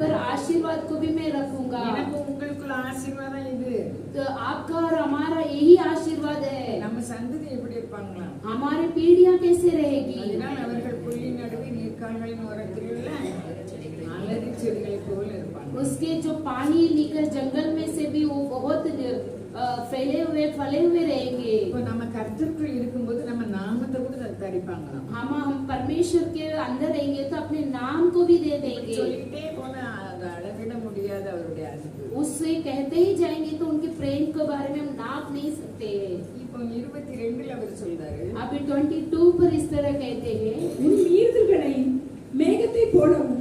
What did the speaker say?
पर आशीर्वाद को भी मैं रखूंगा। எனக்கு உங்களுக்குள்ள ஆசீர்வாதம் இது. तो आपका और हमारा यही आशीर्वाद है। நம்ம சந்ததி எப்படி இருப்பாங்களா? हमारी पीढ़ियां कैसे रहेगी? அதனால் அவர்கள் புள்ளி நடுவே நீர்க்கால்களின் ஓரத்தில் உள்ள அலரி செடிகளை போல இருப்பாங்க. उसके जो पानी निकल जंगल में से भी वो बहुत फैले हुए फले हुए रहेंगे। இப்போ நம்ம கர்த்தருக்குள் இருக்கும்போது நம்ம நாமத்தை கூட தரிப்பாங்களாம். हम परमेश्वर के अंदर रहेंगे तो अपने नाम को भी दे देंगे। சொல்லிட்டே போனா அது அளவிட முடியாத அவருடைய அன்பு. उससे कहते ही जाएंगे तो उनके प्रेम के बारे में हम नाप नहीं सकते। இப்போ 22ல அவர் சொல்றாரு. अभी 22 पर इस तरह कहते हैं, உன் மீறுதல்களை மேகத்தை போலவும்